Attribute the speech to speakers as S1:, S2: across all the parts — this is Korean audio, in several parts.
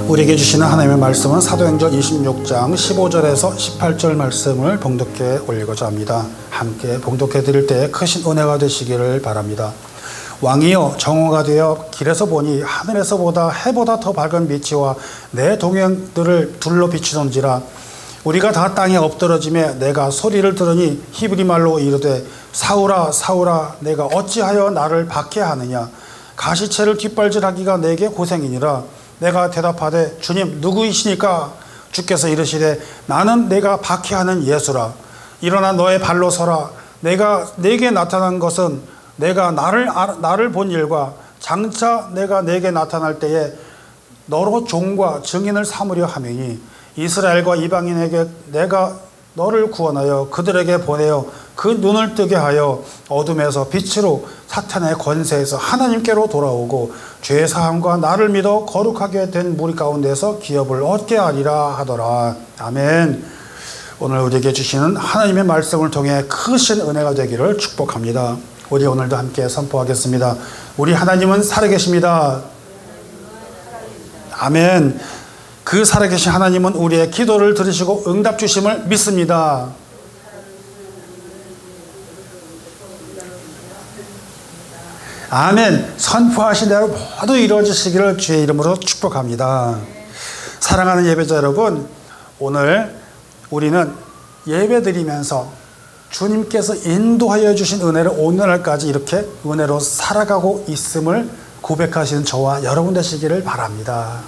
S1: 우리에게 주시는 하나님의 말씀은 사도행전 26장 15절에서 18절 말씀을 봉독해 올리고자 합니다. 함께 봉독해 드릴 때 크신 은혜가 되시기를 바랍니다. 왕이여, 정오가 되어 길에서 보니 하늘에서보다 해보다 더 밝은 빛이와 내 동행들을 둘러 비추던지라. 우리가 다 땅에 엎드러지며 내가 소리를 들으니 히브리 말로 이르되 사울아 사울아 내가 어찌하여 나를 박해하느냐. 가시채를 뒷발질하기가 내게 고생이니라. 내가 대답하되 주님 누구이시니까? 주께서 이르시되 나는 내가 박해하는 예수라. 일어나 너의 발로 서라. 내가 내게 나타난 것은 내가 나를 본 일과 장차 내가 내게 나타날 때에 너로 종과 증인을 삼으려 함이니 이스라엘과 이방인에게 내가 너를 구원하여 그들에게 보내어 그 눈을 뜨게 하여 어둠에서 빛으로 사탄의 권세에서 하나님께로 돌아오고 죄사함과 나를 믿어 거룩하게 된 무리 가운데서 기업을 얻게 하리라 하더라. 아멘. 오늘 우리에게 주시는 하나님의 말씀을 통해 크신 은혜가 되기를 축복합니다. 우리 오늘도 함께 선포하겠습니다. 우리 하나님은 살아계십니다. 아멘. 그 살아계신 하나님은 우리의 기도를 들으시고 응답 주심을 믿습니다. 아멘. 선포하신 대로 모두 이루어지시기를 주의 이름으로 축복합니다. 사랑하는 예배자 여러분, 오늘 우리는 예배 드리면서 주님께서 인도하여 주신 은혜를 오늘날까지 이렇게 은혜로 살아가고 있음을 고백하시는 저와 여러분 되시기를 바랍니다.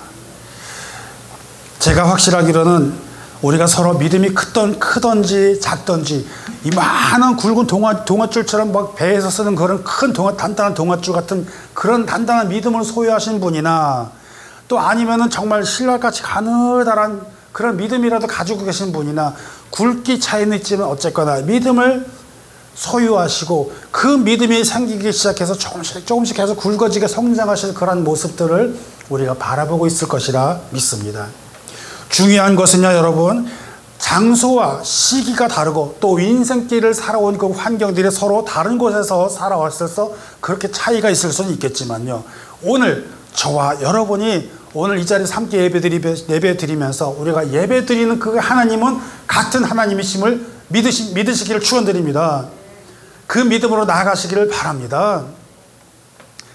S1: 제가 확실하기로는 우리가 서로 믿음이 크던지 작던지 이 많은 굵은 동아줄처럼 막 배에서 쓰는 그런 큰 단단한 동아줄 같은 그런 단단한 믿음을 소유하신 분이나 또 아니면은 정말 신랄같이 가느다란 그런 믿음이라도 가지고 계신 분이나 굵기 차이는 있지만 어쨌거나 믿음을 소유하시고 그 믿음이 생기기 시작해서 조금씩 계속 굵어지게 성장하실 그런 모습들을 우리가 바라보고 있을 것이라 믿습니다. 중요한 것은요, 여러분, 장소와 시기가 다르고 또 인생길을 살아온 그 환경들이 서로 다른 곳에서 살아왔어서 그렇게 차이가 있을 수는 있겠지만요, 오늘 저와 여러분이 오늘 이 자리에서 함께 예배 드리면서 우리가 예배 드리는 그 하나님은 같은 하나님이심을 믿으시기를 축원드립니다. 그 믿음으로 나아가시기를 바랍니다.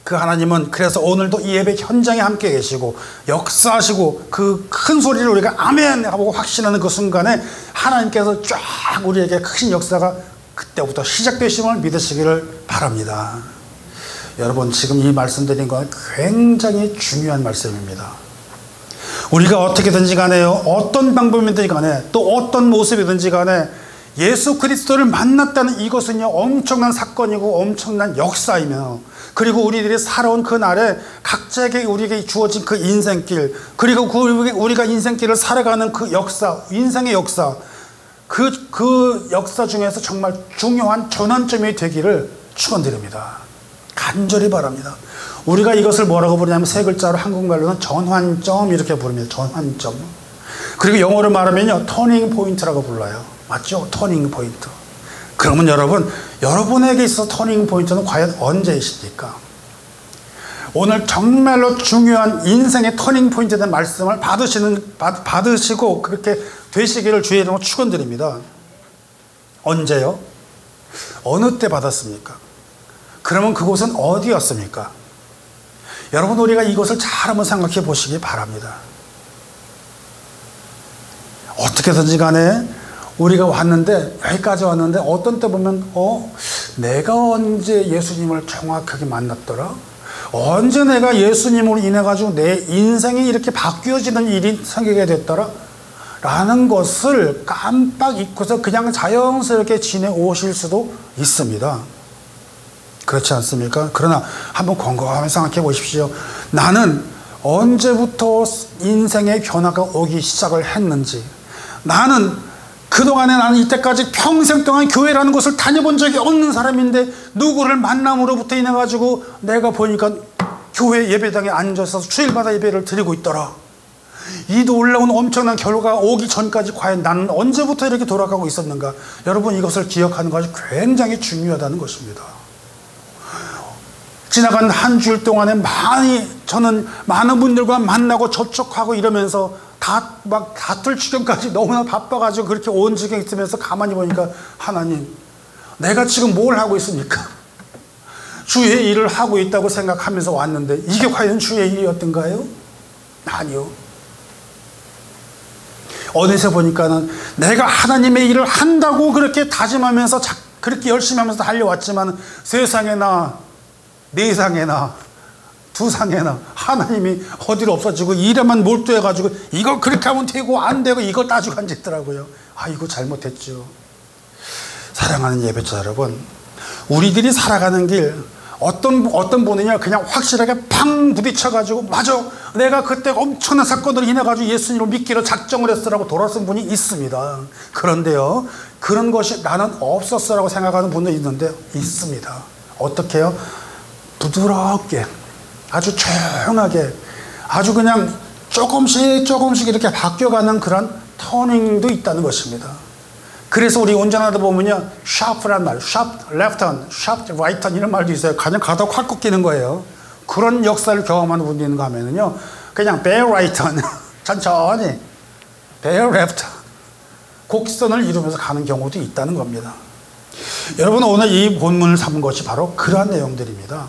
S1: 그 하나님은 그래서 오늘도 이 예배 현장에 함께 계시고 역사하시고 그 큰 소리를 우리가 아멘 하고 확신하는 그 순간에 하나님께서 쫙 우리에게 큰 역사가 그때부터 시작되심을 믿으시기를 바랍니다. 여러분, 지금 이 말씀드린 건 굉장히 중요한 말씀입니다. 우리가 어떻게든지 간에요, 어떤 방법이든지 간에 또 어떤 모습이든지 간에 예수 그리스도를 만났다는 이것은요, 엄청난 사건이고 엄청난 역사이며, 그리고 우리들이 살아온 그 날에 각자에게 우리에게 주어진 그 인생길, 그리고 우리가 인생길을 살아가는 그 역사, 인생의 역사, 그 역사 중에서 정말 중요한 전환점이 되기를 축원드립니다. 간절히 바랍니다. 우리가 이것을 뭐라고 부르냐면 세 글자로 한국말로는 전환점 이렇게 부릅니다. 전환점. 그리고 영어로 말하면요, 터닝 포인트라고 불러요. 맞죠? 터닝 포인트. 그러면 여러분에게 있어서 터닝 포인트는 과연 언제이십니까? 오늘 정말로 중요한 인생의 터닝 포인트에 대한 말씀을 받으시고 그렇게 되시기를 주의 이름으로 축원드립니다. 언제요? 어느 때 받았습니까? 그러면 그곳은 어디였습니까? 여러분, 우리가 이것을 잘 한번 생각해 보시기 바랍니다. 어떻게든지 간에 우리가 여기까지 왔는데 어떤 때 보면 내가 언제 예수님을 정확하게 만났더라? 언제 내가 예수님으로 인해 가지고 내 인생이 이렇게 바뀌어지는 일이 생기게 됐더라? 라는 것을 깜빡 잊고서 그냥 자연스럽게 지내오실 수도 있습니다. 그렇지 않습니까? 그러나 한번 곰곰이 생각해 보십시오. 나는 언제부터 인생의 변화가 오기 시작을 했는지, 그동안에 나는 이때까지 평생 동안 교회라는 곳을 다녀본 적이 없는 사람인데 누구를 만남으로부터 인해 가지고 내가 보니까 교회 예배당에 앉아서 주일마다 예배를 드리고 있더라. 이 놀라운 엄청난 결과가 오기 전까지 과연 나는 언제부터 이렇게 돌아가고 있었는가? 여러분, 이것을 기억하는 것이 굉장히 중요하다는 것입니다. 지나간 한 주일 동안에 저는 많은 분들과 만나고 접촉하고 이러면서 막 다툴 지경까지 너무나 바빠가지고 그렇게 온 지경 있으면서 가만히 보니까, 하나님, 내가 지금 뭘 하고 있습니까? 주의 일을 하고 있다고 생각하면서 왔는데 이게 과연 주의 일이었던가요? 아니요. 어느새 보니까는 내가 하나님의 일을 한다고 그렇게 다짐하면서 그렇게 열심히 하면서 달려왔지만, 세상에나 내상에나 두상에나 하나님이 어디로 없어지고 일에만 몰두해가지고 이거 그렇게 하면 되고 안 되고 이걸 따지고 앉아있더라고요. 이거 잘못했죠. 사랑하는 예배자 여러분, 우리들이 살아가는 길 어떤 분이냐, 그냥 확실하게 팡 부딪혀가지고 맞아, 내가 그때 엄청난 사건으로 인해가지고 예수님을 믿기로 작정을 했으라고 돌아선 분이 있습니다. 그런데요, 그런 것이 나는 없었어라고 생각하는 분도 있는데 있습니다. 어떻게 해요? 부드럽게, 아주 조용하게, 아주 그냥 조금씩 이렇게 바뀌어가는 그런 터닝도 있다는 것입니다. 그래서 우리 운전하다 보면요, 샤프란 말, 샤프 레프트 턴, 샤프 라이트 턴 이런 말도 있어요. 그냥 가다 확 꺾이는 거예요. 그런 역사를 경험하는 분이 있는가 하면은요, 그냥 베어 라이트 턴, 천천히 베어 레프트, 곡선을 이루면서 가는 경우도 있다는 겁니다. 여러분, 오늘 이 본문을 삼은 것이 바로 그러한 내용들입니다.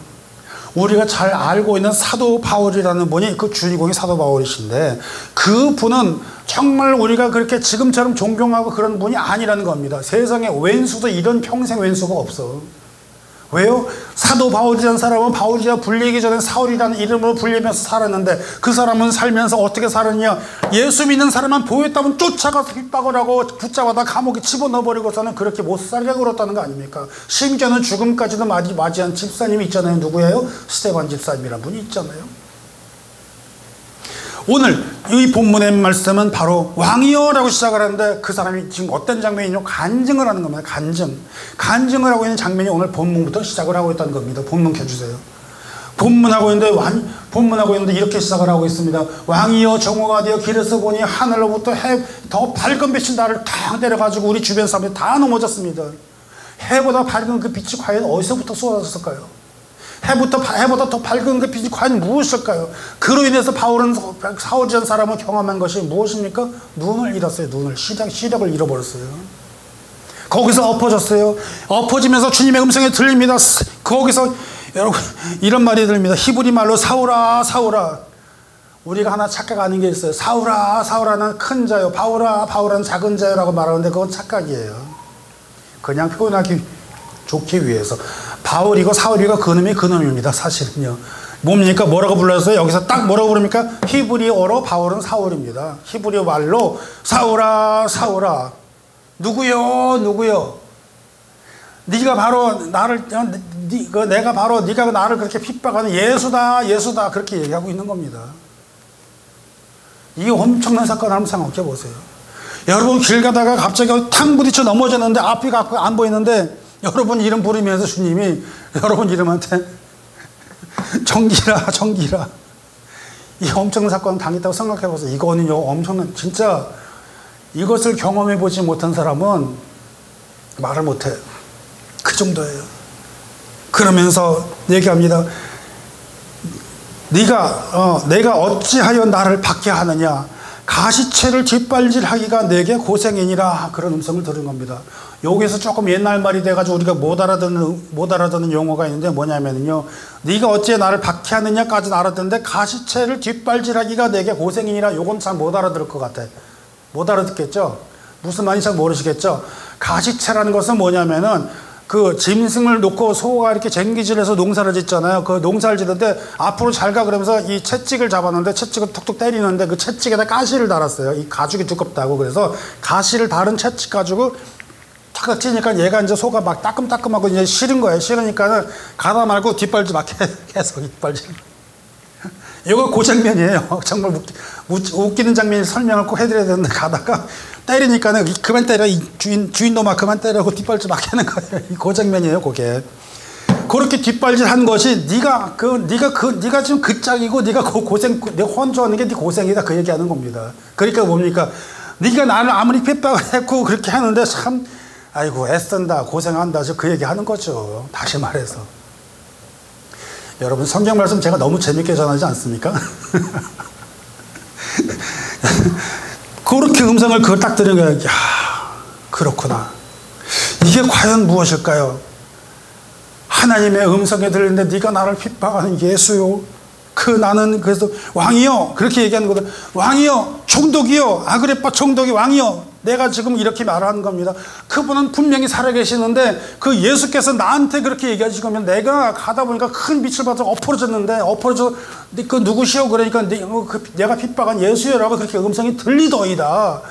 S1: 우리가 잘 알고 있는 사도 바울이라는 분이, 그 주인공이 사도 바울이신데, 그 분은 정말 우리가 그렇게 지금처럼 존경하고 그런 분이 아니라는 겁니다. 세상에 왼수도 이런 평생 왼수가 없어. 왜요? 사도 바울이라는 사람은 바울이라 불리기 전에 사울이라는 이름으로 불리면서 살았는데, 그 사람은 살면서 어떻게 살았냐? 예수 믿는 사람만 보였다면 쫓아가서 핍박을 하고 붙잡아다 감옥에 집어넣어버리고서는 그렇게 못 살게 굴었다는 거 아닙니까? 심지어는 죽음까지도 맞이한 집사님이 있잖아요. 누구예요? 스데반 집사님이라는 분이 있잖아요. 오늘 이 본문의 말씀은 바로 왕이여라고 시작을 하는데, 그 사람이 지금 어떤 장면이냐? 간증을 하는 겁니다. 간증을 하고 있는 장면이 오늘 본문부터 시작을 하고 있다는 겁니다. 본문 켜주세요. 본문하고 있는데 이렇게 시작을 하고 있습니다. 왕이여, 정오가 되어 길에서 보니 하늘로부터 더 밝은 빛이 나를 탁 내려가지고 우리 주변 사람들이 다 넘어졌습니다. 해보다 밝은 그 빛이 과연 어디서부터 쏟아졌을까요? 해보다 더 밝은 그 빛이 과연 무엇일까요? 그로 인해서 바울은, 사울이라는 사람은 경험한 것이 무엇입니까? 눈을 잃었어요. 시력을 잃어버렸어요. 거기서 엎어졌어요. 엎어지면서 주님의 음성이 들립니다. 거기서 여러분, 이런 말이 들립니다. 히브리 말로 사울아, 사울아. 우리가 하나 착각하는 게 있어요. 사울아, 사울아는 큰 자요, 바울아, 바울아는 작은 자요라고 말하는데 그건 착각이에요. 그냥 표현하기 좋기 위해서. 바울이고 사울이고 그놈입니다. 사실은요. 뭡니까? 뭐라고 불렀어요? 여기서 딱 뭐라고 부릅니까? 히브리어로 바울은 사울입니다. 히브리어 말로 사울아, 사울아. 누구요? 네가 바로 나를, 네가 나를 그렇게 핍박하는 예수다. 그렇게 얘기하고 있는 겁니다. 이 엄청난 사건을 한번 생각해 보세요. 여러분, 길 가다가 갑자기 탕 부딪혀 넘어졌는데 앞이 안 보이는데, 여러분 이름 부르면서 주님이 여러분 이름한테 정기라 이 엄청난 사건을 당했다고 생각해 보세요. 이거는요, 엄청난, 진짜 이것을 경험해 보지 못한 사람은 말을 못해. 그 정도예요. 그러면서 얘기합니다. 내가 어찌하여 나를 받게 하느냐? 가시채를 뒷발질하기가 내게 고생이니라. 그런 음성을 들은 겁니다. 여기서 조금 옛날 말이 돼가지고 우리가 못 알아듣는 용어가 있는데 뭐냐면요, 네가 어찌 나를 박해하느냐까지는 알아듣는데 가시채를 뒷발질하기가 내게 고생이니라, 요건 잘 못 알아들을 것 같아. 못 알아듣겠죠? 무슨 말인지 잘 모르시겠죠? 가시채라는 것은 뭐냐면은, 그 짐승을 놓고 소가 이렇게 쟁기질해서 농사를 짓잖아요. 그 농사를 짓는데 앞으로 잘 가 그러면서 이 채찍을 잡았는데, 채찍을 톡톡 때리는데 그 채찍에다 가시를 달았어요. 이 가죽이 두껍다고. 그래서 가시를 다른 채찍 가지고 탁탁 치니까 얘가 이제 소가 막 따끔따끔하고 이제 싫은 거예요. 싫으니까는 가다 말고 뒷발질 막 계속 뒷발질. 이거 그 장면이에요. 정말 웃기는 장면을 설명을 꼭 해드려야 되는데, 가다가 때리니까는 그만 때려, 이 주인놈아 그만 때려고 뒷발질 막 하는 거예요. 그 장면이에요. 그게 그렇게 뒷발질한 것이 네가 지금 그 짝이고 네가 고생, 내가 혼자하는 게 네 고생이다, 그 얘기하는 겁니다. 그러니까 뭡니까? 네가 나를 아무리 핍박을 했고 그렇게 하는데 참 아이고 애쓴다, 고생한다, 그 얘기하는 거죠. 다시 말해서 여러분, 성경 말씀 제가 너무 재밌게 전하지 않습니까? 그렇게 음성을 그걸 딱 들은 거예요. 야, 그렇구나. 이게 과연 무엇일까요? 하나님의 음성에 들리는데 네가 나를 핍박하는 예수요, 나는 그래서 왕이요, 그렇게 얘기하는 거다. 왕이요, 총독이요, 아그리파 총독이 왕이요, 내가 지금 이렇게 말하는 겁니다. 그분은 분명히 살아계시는데 그 예수께서 나한테 그렇게 얘기하신 거면, 내가 가다 보니까 큰 빛을 받아 엎어졌는데, 그 누구시오? 그러니까 내가 핍박한 예수여라고 그렇게 음성이 들리더이다.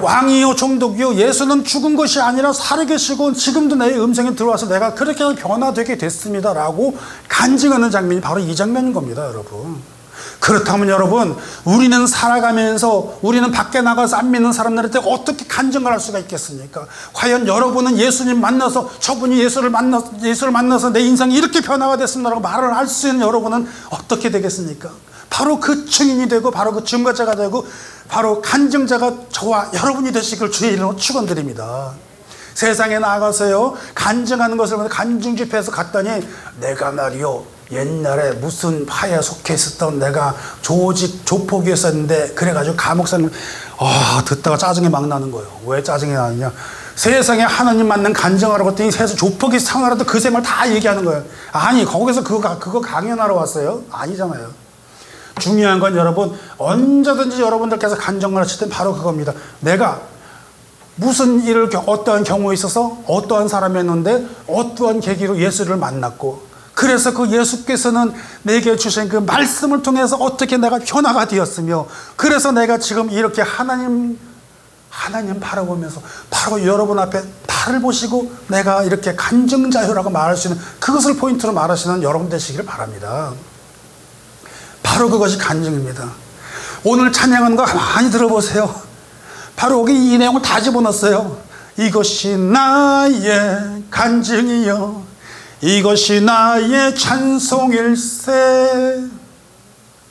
S1: 왕이요, 총독이요, 예수는 죽은 것이 아니라 살아계시고 지금도 내 음성이 들어와서 내가 그렇게 변화되게 됐습니다 라고 간증하는 장면이 바로 이 장면인 겁니다, 여러분. 그렇다면 여러분, 우리는 살아가면서 우리는 밖에 나가서 안 믿는 사람들한테 어떻게 간증을 할 수가 있겠습니까? 과연 여러분은 예수님 만나서, 저분이 예수를 만나서 내 인생이 이렇게 변화가 됐습니다라고 말을 할 수 있는 여러분은 어떻게 되겠습니까? 바로 그 증인이 되고 바로 그 증거자가 되고 바로 간증자가 저와 여러분이 되시길 주의 이름으로 축원드립니다. 세상에 나가서요, 간증하는 것을 간증 집회에서 갔더니, 내가 말이요, 옛날에 무슨 파에 속해 있었던 내가 조폭이었었는데, 그래가지고 감옥사님, 듣다가 짜증이 막 나는 거예요. 왜 짜증이 나느냐? 세상에 하나님 만난 간증하라고 했더니 세상 조폭이 상하라도 그 생활 다 얘기하는 거예요. 아니, 거기서 그거 강연하러 왔어요? 아니잖아요. 중요한 건 여러분, 언제든지 여러분들께서 간증을 하실 땐 바로 그겁니다. 내가 무슨 일을, 어떠한 경우에 있어서 어떠한 사람이었는데 어떠한 계기로 예수를 만났고, 그래서 그 예수께서는 내게 주신 그 말씀을 통해서 어떻게 내가 변화가 되었으며, 그래서 내가 지금 이렇게 하나님 바라보면서 바로 여러분 앞에 나를 보시고 내가 이렇게 간증자요라고 말할 수 있는, 그것을 포인트로 말하시는 여러분 되시기를 바랍니다. 바로 그것이 간증입니다. 오늘 찬양하는 거 많이 들어보세요. 바로 여기 이 내용을 다 집어넣었어요. 이것이 나의 간증이요, 이것이 나의 찬송일세.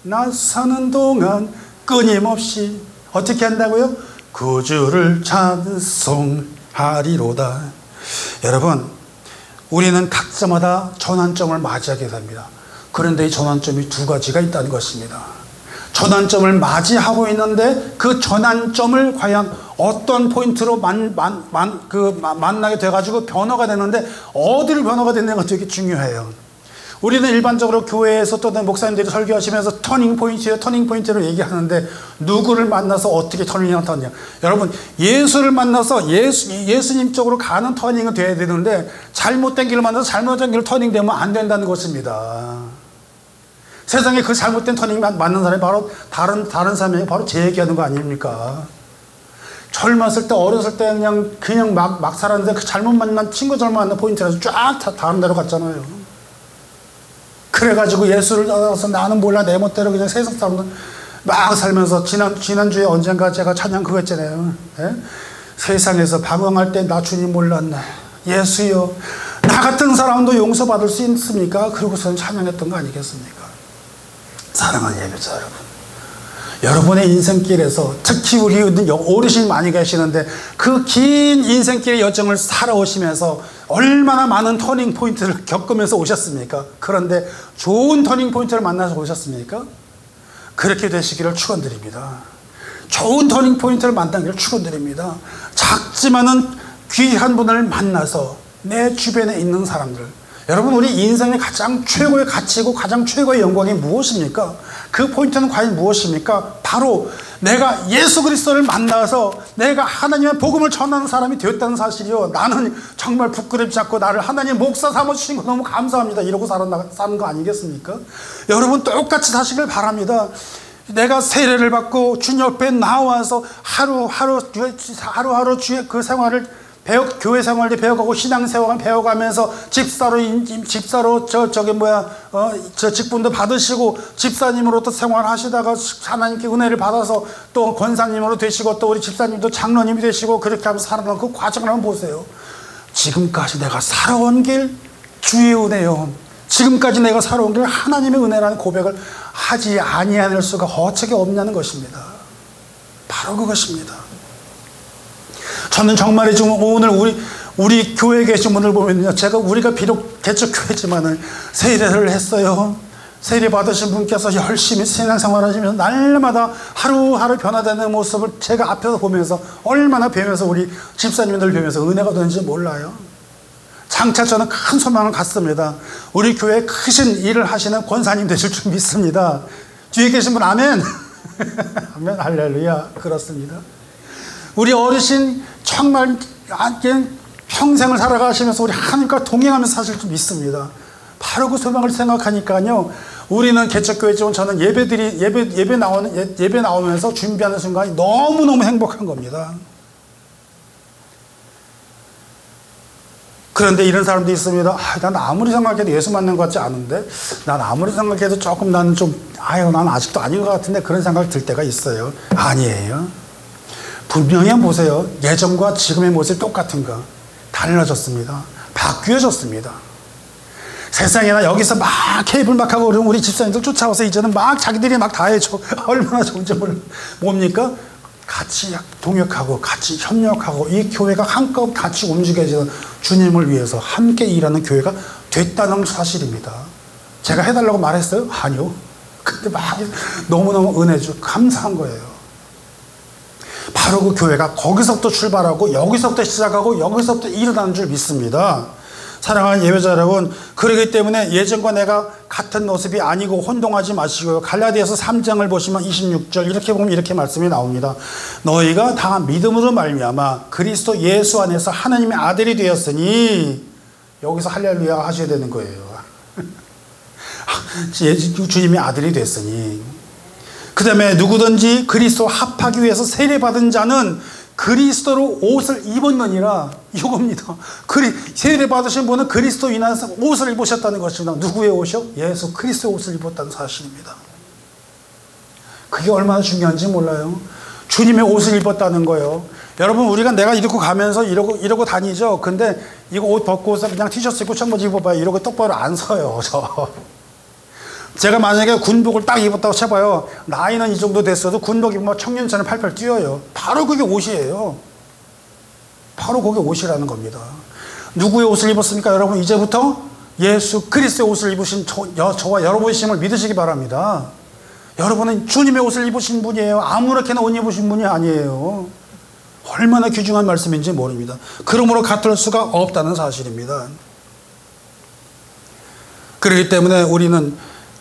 S1: 나 사는 동안 끊임없이 어떻게 한다고요? 구주를 찬송하리로다. 여러분, 우리는 각자마다 전환점을 맞이하게 됩니다. 그런데 이 전환점이 두 가지가 있다는 것입니다. 전환점을 맞이하고 있는데 그 전환점을 과연 어떤 포인트로 만나게 돼가지고 변화가 되는데, 어디를 변화가 되느냐가 되게 중요해요. 우리는 일반적으로 교회에서 또 목사님들이 설교하시면서 터닝포인트로 얘기하는데, 누구를 만나서 어떻게 터닝이 터냐. 여러분, 예수를 만나서 예수님 쪽으로 가는 터닝은 돼야 되는데, 잘못된 길을 만나서 잘못된 길을 터닝되면 안 된다는 것입니다. 세상에 그 잘못된 터닝 맞는 사람이 바로 다른 사람이 바로 제 얘기하는 거 아닙니까? 젊었을 때, 어렸을 때 그냥 막 살았는데, 그 잘못 만난 친구 잘못 만난 포인트라서 쫙 다른 데로 갔잖아요. 그래가지고 예수를 따라서 나는 몰라, 내 멋대로 그냥 세상 사람들 막 살면서, 지난주에 언젠가 제가 찬양 그거 했잖아요. 예? 세상에서 방황할 때 나 주님 몰랐네. 예수여, 나 같은 사람도 용서받을 수 있습니까? 그러고서는 찬양했던 거 아니겠습니까? 사랑하는 예배자 여러분, 여러분의 인생길에서, 특히 우리 어르신이 많이 계시는데, 그 긴 인생길의 여정을 살아오시면서 얼마나 많은 터닝 포인트를 겪으면서 오셨습니까? 그런데 좋은 터닝 포인트를 만나서 오셨습니까? 그렇게 되시기를 축원드립니다. 좋은 터닝 포인트를 만나기를 축원드립니다. 작지만은 귀한 분을 만나서 내 주변에 있는 사람들, 여러분, 우리 인생의 가장 최고의 가치고 가장 최고의 영광이 무엇입니까? 그 포인트는 과연 무엇입니까? 바로 내가 예수 그리스도를 만나서 내가 하나님의 복음을 전하는 사람이 되었다는 사실이요. 나는 정말 부끄럽지 않고 나를 하나님 목사 삼아주신 거 너무 감사합니다, 이러고 사는 거 아니겠습니까? 여러분, 똑같이 사시길 바랍니다. 내가 세례를 받고 주님 옆에 나와서 하루하루 주의 그 생활을 교회 생활도 배워가고 신앙생활을 배워가면서 집사로 직분도 받으시고 집사님으로 또 생활하시다가 하나님께 은혜를 받아서 또 권사님으로 되시고 또 우리 집사님도 장로님이 되시고, 그렇게 하면서 살아가는 그 과정을 한번 보세요. 지금까지 내가 살아온 길 주의 은혜요. 지금까지 내가 살아온 게 하나님의 은혜라는 고백을 하지 아니할 수가 어떻게 없냐는 것입니다. 바로 그것입니다. 저는 정말 지금 오늘 우리 교회 계신 분을 보면요, 우리가 비록 개척교회지만은 세례를 했어요. 세례 받으신 분께서 열심히 신앙생활 하시면서 날마다 하루하루 변화되는 모습을 제가 앞에서 보면서 얼마나 뵈면서 우리 집사님들 뵈면서 은혜가 되는지 몰라요. 장차 저는 큰 소망을 갖습니다. 우리 교회에 크신 일을 하시는 권사님 되실 줄 믿습니다. 뒤에 계신 분 아멘. 아멘, 할렐루야. 그렇습니다. 우리 어르신 정말 평생을 살아가시면서 우리 하나님과 동행하면서 사실 좀 믿습니다. 바로 그 소망을 생각하니까요, 우리는 개척교회지만 저는 예배 나오면서 준비하는 순간이 너무너무 행복한 겁니다. 그런데 이런 사람도 있습니다. 난 아무리 생각해도 예수 만난 것 같지 않은데, 난 아무리 생각해도 조금 나는 난 아직도 아닌 것 같은데, 그런 생각이 들 때가 있어요. 아니에요. 분명히 한번 보세요. 예전과 지금의 모습이 똑같은가? 달라졌습니다. 바뀌어졌습니다. 세상에나 여기서 막 케이블 막 하고 우리 집사님들 쫓아와서 이제는 막 자기들이 막 다 해줘. 얼마나 좋은지 뭡니까? 같이 동역하고 같이 협력하고 이 교회가 한껏 같이 움직여지는 주님을 위해서 함께 일하는 교회가 됐다는 사실입니다. 제가 해달라고 말했어요? 아니요. 근데 막 너무너무 은혜죠. 감사한 거예요. 바로 그 교회가 거기서부터 출발하고 여기서부터 시작하고 여기서부터 일어나는 줄 믿습니다. 사랑하는 예배자 여러분, 그러기 때문에 예전과 내가 같은 모습이 아니고 혼동하지 마시고요. 갈라디아서 3장을 보시면 26절 이렇게 보면 이렇게 말씀이 나옵니다. 너희가 다 믿음으로 말미암아 그리스도 예수 안에서 하나님의 아들이 되었으니, 여기서 할렐루야 하셔야 되는 거예요. 주님의 아들이 됐으니, 그 다음에 누구든지 그리스도 합하기 위해서 세례받은 자는 그리스도로 옷을 입었느니라, 이겁니다. 세례 받으신 분은 그리스도 인하여서 옷을 입으셨다는 것입니다. 누구의 옷이요? 예수 그리스도의 옷을 입었다는 사실입니다. 그게 얼마나 중요한지 몰라요. 주님의 옷을 입었다는 거예요. 여러분, 우리가 내가 이러고 가면서 이러고 다니죠. 근데 이거 옷 벗고서 그냥 티셔츠 입고 청바지 입어봐요. 이러고 똑바로 안 서요, 저. 제가 만약에 군복을 딱 입었다고 쳐봐요. 나이는 이 정도 됐어도 군복 입으면 청년처럼 팔팔 뛰어요. 바로 그게 옷이에요. 바로 그게 옷이라는 겁니다. 누구의 옷을 입었습니까? 여러분, 이제부터 예수 그리스도의 옷을 입으신 저와 여러분이심을 믿으시기 바랍니다. 여러분은 주님의 옷을 입으신 분이에요. 아무렇게나 옷 입으신 분이 아니에요. 얼마나 귀중한 말씀인지 모릅니다. 그러므로 같을 수가 없다는 사실입니다. 그렇기 때문에 우리는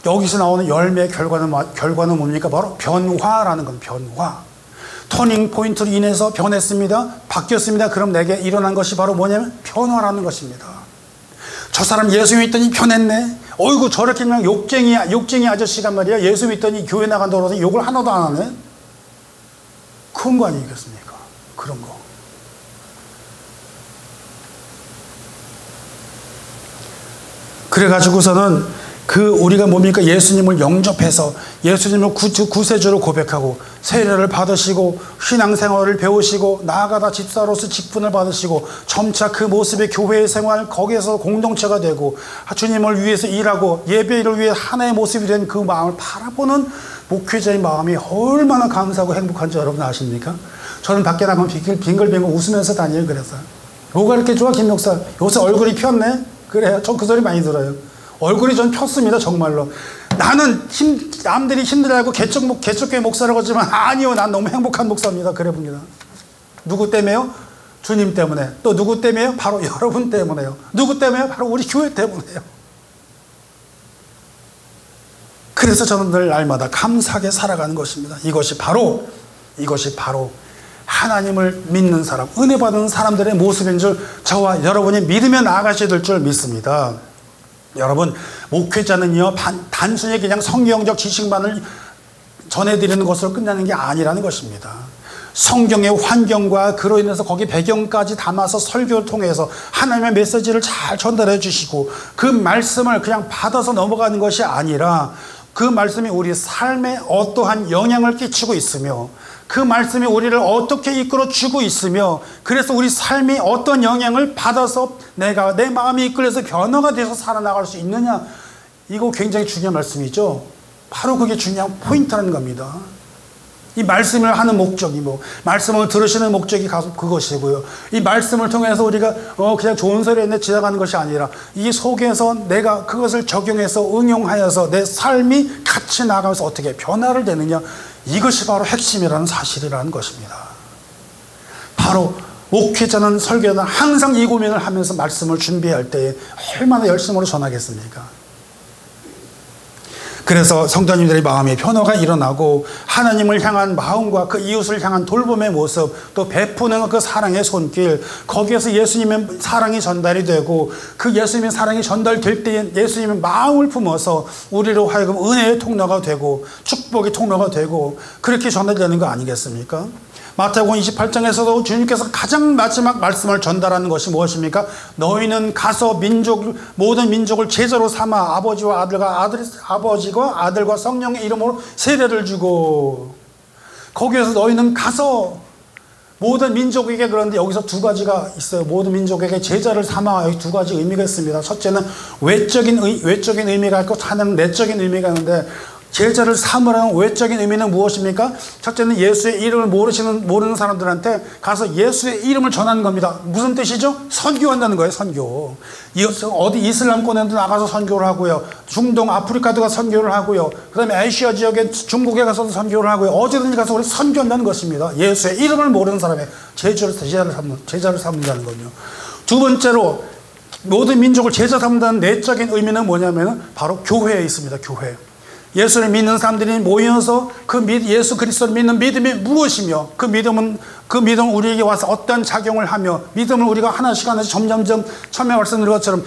S1: 여기서 나오는 열매의 결과는 뭡니까? 바로 변화라는 건 변화. 터닝 포인트로 인해서 변했습니다. 바뀌었습니다. 그럼 내게 일어난 것이 바로 뭐냐면 변화라는 것입니다. 저 사람 예수 믿더니 변했네. 어이구, 저렇게 그냥 욕쟁이 아저씨가 말이야. 예수 믿더니 교회 나간다고 해서 욕을 하나도 안 하네. 그런 거 아니겠습니까? 그런 거. 그래가지고서는 우리가 뭡니까? 예수님을 영접해서 예수님을 구세주로 고백하고 세례를 받으시고 신앙생활을 배우시고 나아가다 집사로서 직분을 받으시고 점차 그 모습의 교회의 생활, 거기에서 공동체가 되고 주님을 위해서 일하고 예배를 위해 하나의 모습이 된 그 마음을 바라보는 목회자의 마음이 얼마나 감사하고 행복한지 여러분 아십니까? 저는 밖에 나가면 빙글빙글 웃으면서 다녀요. 그래서 뭐가 이렇게 좋아, 김 목사? 요새 얼굴이 폈네? 그래요. 전 그 소리 많이 들어요. 얼굴이 전 폈습니다, 정말로. 나는 남들이 힘들어하고 개척교회 목사라고 하지만 아니요, 난 너무 행복한 목사입니다. 그래 봅니다. 누구 때문에요? 주님 때문에. 또 누구 때문에요? 바로 여러분 때문에요. 누구 때문에요? 바로 우리 교회 때문에요. 그래서 저는 늘 날마다 감사하게 살아가는 것입니다. 이것이 바로 하나님을 믿는 사람, 은혜 받은 사람들의 모습인 줄 저와 여러분이 믿으며 나아가셔야 될 줄 믿습니다. 여러분, 목회자는요, 단순히 그냥 성경적 지식만을 전해드리는 것으로 끝나는 게 아니라는 것입니다. 성경의 환경과 그로 인해서 거기 배경까지 담아서 설교를 통해서 하나님의 메시지를 잘 전달해 주시고 그 말씀을 그냥 받아서 넘어가는 것이 아니라 그 말씀이 우리 삶에 어떠한 영향을 끼치고 있으며 그 말씀이 우리를 어떻게 이끌어 주고 있으며 그래서 우리 삶이 어떤 영향을 받아서 내가 내 마음이 이끌려서 변화가 돼서 살아나갈 수 있느냐, 이거 굉장히 중요한 말씀이죠. 바로 그게 중요한 포인트라는 겁니다. 이 말씀을 하는 목적이 말씀을 들으시는 목적이 그것이고요. 이 말씀을 통해서 우리가 그냥 좋은 소리 했네 지나가는 것이 아니라 이 속에서 내가 그것을 적용해서 응용하여서 내 삶이 같이 나가면서 어떻게 변화를 되느냐, 이것이 바로 핵심이라는 사실이라는 것입니다. 바로 목회자는 설교는 항상 이 고민을 하면서 말씀을 준비할 때에 얼마나 열심으로 전하겠습니까? 그래서 성도님들의 마음의 변화가 일어나고 하나님을 향한 마음과 그 이웃을 향한 돌봄의 모습, 또 베푸는 그 사랑의 손길, 거기에서 예수님의 사랑이 전달이 되고 그 예수님의 사랑이 전달될 때에 예수님의 마음을 품어서 우리로 하여금 은혜의 통로가 되고 축복의 통로가 되고 그렇게 전달되는 거 아니겠습니까? 마태복음 28장에서도 주님께서 가장 마지막 말씀을 전달하는 것이 무엇입니까? 너희는 가서 모든 민족을 제자로 삼아 아버지와 아들과 성령의 이름으로 세례를 주고, 거기에서 너희는 가서 모든 민족에게, 그런데 여기서 두 가지가 있어요. 모든 민족에게 제자를 삼아, 여기 두 가지 의미가 있습니다. 첫째는 외적인 의미가 있고 하나는 내적인 의미가 있는데, 제자를 삼으라는 외적인 의미는 무엇입니까? 첫째는 예수의 이름을 모르는 사람들한테 가서 예수의 이름을 전하는 겁니다. 무슨 뜻이죠? 선교한다는 거예요. 선교. 어디 이슬람권에도 나가서 선교를 하고요. 중동 아프리카도 가서 선교를 하고요. 그 다음에 아시아 지역에 중국에 가서도 선교를 하고요. 어디든지 가서 우리 선교한다는 것입니다. 예수의 이름을 모르는 사람의 제자를 삼는다는 거죠. 두 번째로 모든 민족을 제자 삼는다는 내적인 의미는 뭐냐면 바로 교회에 있습니다. 교회. 예수를 믿는 사람들이 모여서 예수 그리스도를 믿는 믿음이 무엇이며 그 믿음은 우리에게 와서 어떤 작용을 하며 믿음을 우리가 하나씩 점점점 처음에 말씀드린 것처럼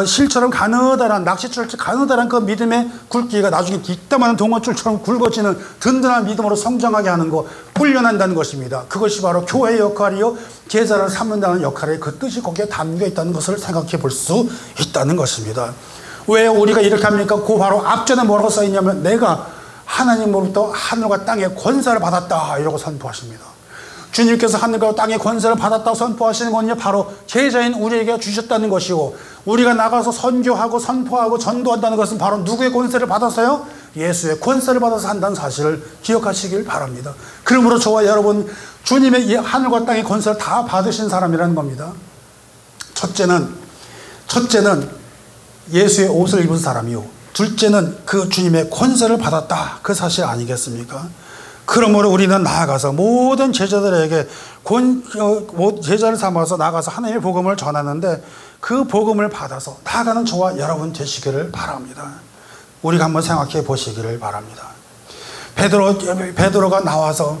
S1: 실처럼 가느다란 낚시줄처럼 가느다란 그 믿음의 굵기가 나중에 뒷담화는 동어줄처럼 굵어지는 든든한 믿음으로 성장하게 하는 것, 훈련한다는 것입니다. 그것이 바로 교회의 역할이요 제자를 삼는다는 역할의 그 뜻이 거기에 담겨 있다는 것을 생각해 볼 수 있다는 것입니다. 왜 우리가 이렇게 합니까? 그 바로 앞전에 뭐라고 써있냐면 내가 하나님으로부터 하늘과 땅의 권세를 받았다 이러고 선포하십니다. 주님께서 하늘과 땅의 권세를 받았다고 선포하시는 건요 바로 제자인 우리에게 주셨다는 것이고, 우리가 나가서 선교하고 선포하고 전도한다는 것은 바로 누구의 권세를 받아서요? 예수의 권세를 받아서 한다는 사실을 기억하시길 바랍니다. 그러므로 저와 여러분 주님의 하늘과 땅의 권세를 다 받으신 사람이라는 겁니다. 첫째는 예수의 옷을 입은 사람이요, 둘째는 그 주님의 권세를 받았다, 그 사실 아니겠습니까? 그러므로 우리는 나아가서 모든 제자들에게 제자를 삼아서 나가서 하나님의 복음을 전하는데 그 복음을 받아서 나아가는 저와 여러분 되시기를 바랍니다. 우리가 한번 생각해 보시기를 바랍니다. 베드로가 나와서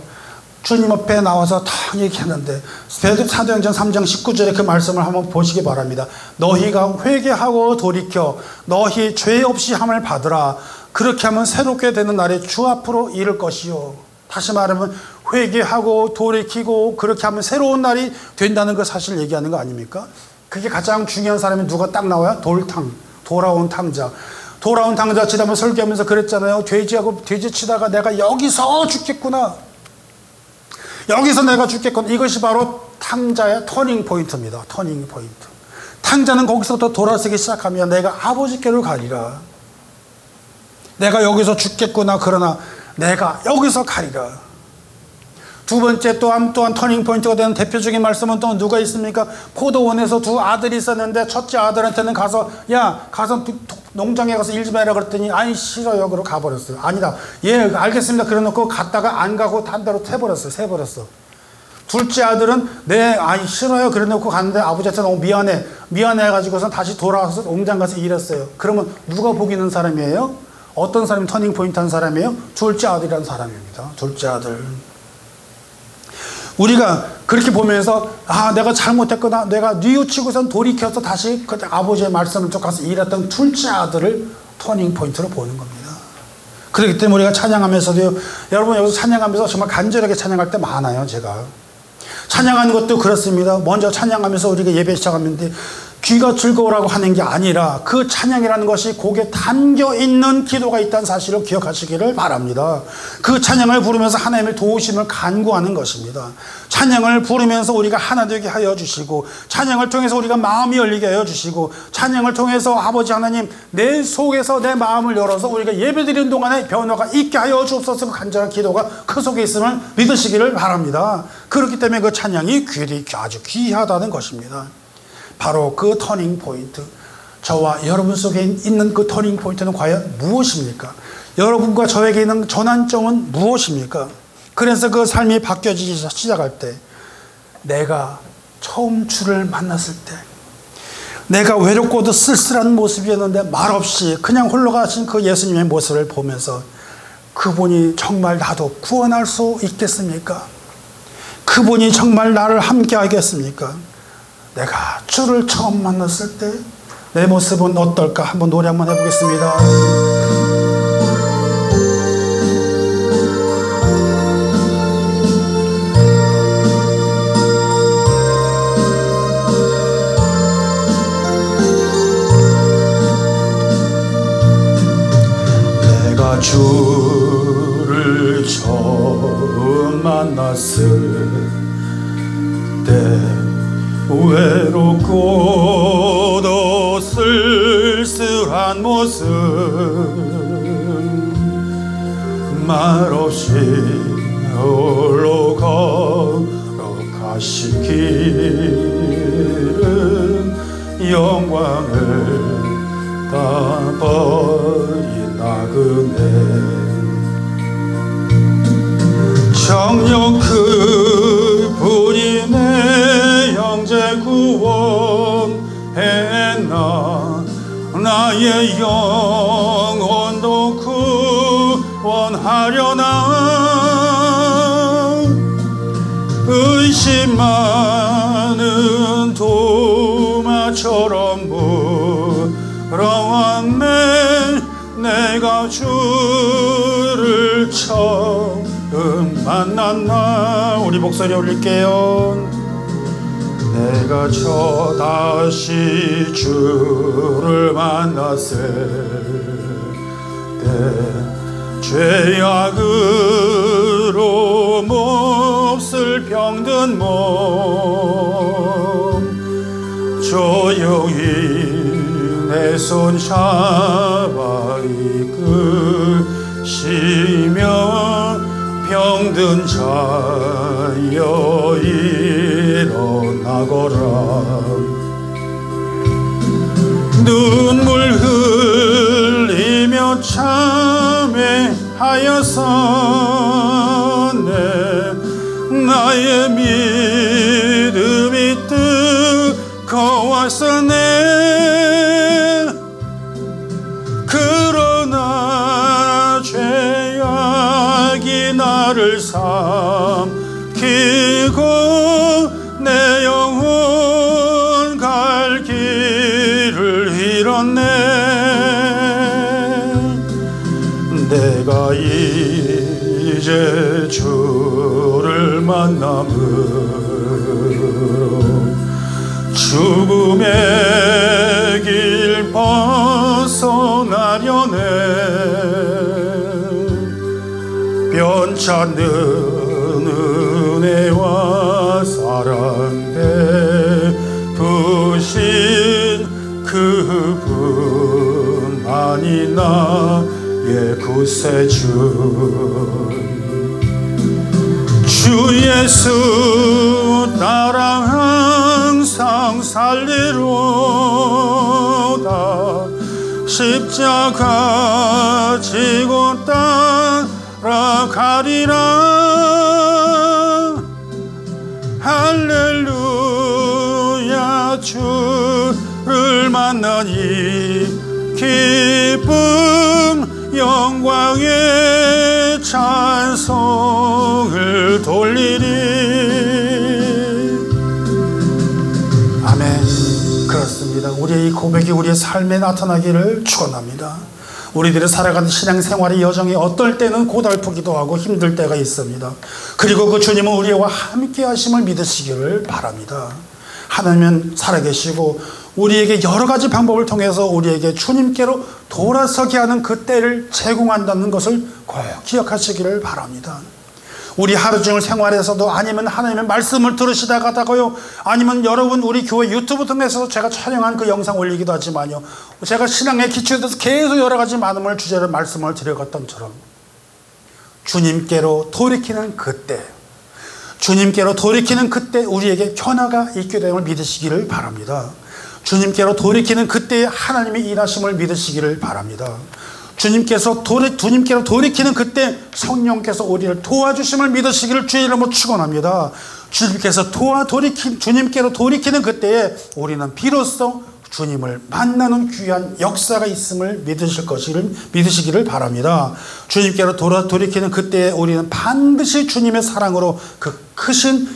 S1: 주님 앞에 나와서 다 얘기했는데 사도행전 3장 19절에 그 말씀을 한번 보시기 바랍니다. 너희가 회개하고 돌이켜 너희 죄 없이 함을 받으라. 그렇게 하면 새롭게 되는 날에 주 앞으로 이를 것이요. 다시 말하면 회개하고 돌이키고 그렇게 하면 새로운 날이 된다는 그 사실을 얘기하는 거 아닙니까? 그게 가장 중요한 사람이 누가 딱 나와요? 돌아온 탕자. 돌아온 탕자 치다면 설교하면서 그랬잖아요. 돼지 치다가 내가 여기서 죽겠구나. 여기서 내가 죽겠구나. 이것이 바로 탕자의 터닝 포인트입니다. 터닝 포인트. 탕자는 거기서부터 돌아서기 시작하면 내가 아버지께로 가리라. 내가 여기서 죽겠구나. 그러나 내가 여기서 가리라. 두 번째 또한 터닝 포인트가 되는 대표적인 말씀은 또 누가 있습니까? 포도원에서 두 아들이 있었는데 첫째 아들한테는 가서 농장에 가서 일 좀 해라 그랬더니 아니 싫어요 그러고 가버렸어요. 아니다, 예 알겠습니다 그래놓고 갔다가 안 가고 딴 데로 새버렸어. 둘째 아들은 아니 싫어요 그래놓고 갔는데 아버지한테 너무 미안해 해가지고서 다시 돌아와서 농장 가서 일했어요. 그러면 누가 복 있는 사람이에요? 어떤 사람이 터닝 포인트 한 사람이에요? 둘째 아들이라는 사람입니다. 둘째 아들. 우리가 그렇게 보면서 내가 잘못했거나 내가 뉘우치고선 돌이켜서 다시 그 아버지의 말씀을 쫓아서 일했던 둘째 아들을 터닝 포인트로 보는 겁니다. 그렇기 때문에 우리가 찬양하면서도요, 여러분 여기서 찬양하면서 정말 간절하게 찬양할 때 많아요. 제가 찬양하는 것도 그렇습니다. 먼저 찬양하면서 우리가 예배 시작하는데 귀가 즐거우라고 하는 게 아니라 그 찬양이라는 것이 곡에 담겨 있는 기도가 있다는 사실을 기억하시기를 바랍니다. 그 찬양을 부르면서 하나님의 도우심을 간구하는 것입니다. 찬양을 부르면서 우리가 하나 되게 하여 주시고, 찬양을 통해서 우리가 마음이 열리게 하여 주시고, 찬양을 통해서 아버지 하나님 내 속에서 내 마음을 열어서 우리가 예배드리는 동안에 변화가 있게 하여 주옵소서. 그 간절한 기도가 그 속에 있음을 믿으시기를 바랍니다. 그렇기 때문에 그 찬양이 아주 귀하다는 것입니다. 바로 그 터닝 포인트, 저와 여러분 속에 있는 그 터닝 포인트는 과연 무엇입니까? 여러분과 저에게 있는 전환점은 무엇입니까? 그래서 그 삶이 바뀌어지기 시작할 때, 내가 처음 주를 만났을 때, 내가 외롭고도 쓸쓸한 모습이었는데 말없이 그냥 홀로 가신 그 예수님의 모습을 보면서, 그분이 정말 나도 구원할 수 있겠습니까? 그분이 정말 나를 함께 하겠습니까? 내가 주를 처음 만났을 때 내 모습은 어떨까? 한번 노래 한번 해보겠습니다. 내가 주를 처음 만났을 때 외롭고도 쓸쓸한 모습, 말없이 홀로 걸어가신 길은 영광을 다 버린 나그네, 정녕 그분이 내 형제 구원했나, 나의 영혼도 구원하려나. 의심 많은 도마처럼 물어왔네. 내가 주를 처음 만났나. 우리 목소리 올릴게요. 내가 다시 주를 만났을 때, 죄악으로 몹쓸 병든 몸, 조용히 내 손 잡아 이끄시며 병든 자여 일어나거라. 눈물 흘리며 참회하여서네, 나의 믿음이 뜨거웠으네. 그러나 죄악이 나를 삼키고 내 영혼 갈 길을 잃었네. 내가 이제 주를 만남으로 죽음의 길 벗어나려네. 변찮는 은혜와 사랑 베푸신 그분만이 나의 구세주. 주 예수 따라 항상 살리로다. 십자가 지고 따라가리라. 할렐루야. 주를 만난 이 기쁨, 영광의 찬송을 돌리리. 아멘. 그렇습니다. 우리의 이 고백이 우리의 삶에 나타나기를 축원합니다. 우리들이 살아가는 신앙생활의 여정이 어떨 때는 고달프기도 하고 힘들 때가 있습니다. 그리고 그 주님은 우리와 함께 하심을 믿으시기를 바랍니다. 하나님은 살아계시고 우리에게 여러 가지 방법을 통해서 우리에게 주님께로 돌아서게 하는 그 때를 제공한다는 것을 꼭 기억하시기를 바랍니다. 우리 하루 종일 생활에서도, 아니면 하나님의 말씀을 들으시다가다가요, 아니면 여러분 우리 교회 유튜브 통해서 제가 촬영한 그 영상 올리기도 하지만요, 제가 신앙의 기초에 대해서 계속 여러 가지 많은 주제를 말씀을 드려갔던 처럼 주님께로 돌이키는 그때, 주님께로 돌이키는 그때 우리에게 변화가 있게 됨을 믿으시기를 바랍니다. 주님께로 돌이키는 그때에 하나님의 일하심을 믿으시기를 바랍니다. 주님께로 돌이키는 그때 성령께서 우리를 도와주심을 믿으시기를 주의 이름으로 축원합니다. 주님께로 돌이키는 그때에 우리는 비로소 주님을 만나는 귀한 역사가 있음을 믿으시기를 바랍니다. 주님께로 돌이키는 그때에 우리는 반드시 주님의 사랑으로 그 크신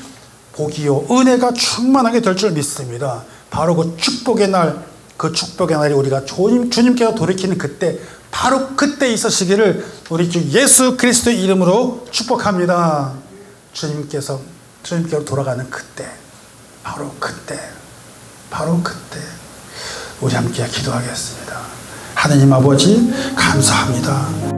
S1: 복이요 은혜가 충만하게 될 줄 믿습니다. 바로 그 축복의 날이 우리가 주님께로 돌이키는 그때, 바로 그때 있으시기를 우리 주 예수 그리스도의 이름으로 축복합니다. 주님께로 돌아가는 그때, 바로 그때 우리 함께 기도하겠습니다. 하나님 아버지 감사합니다.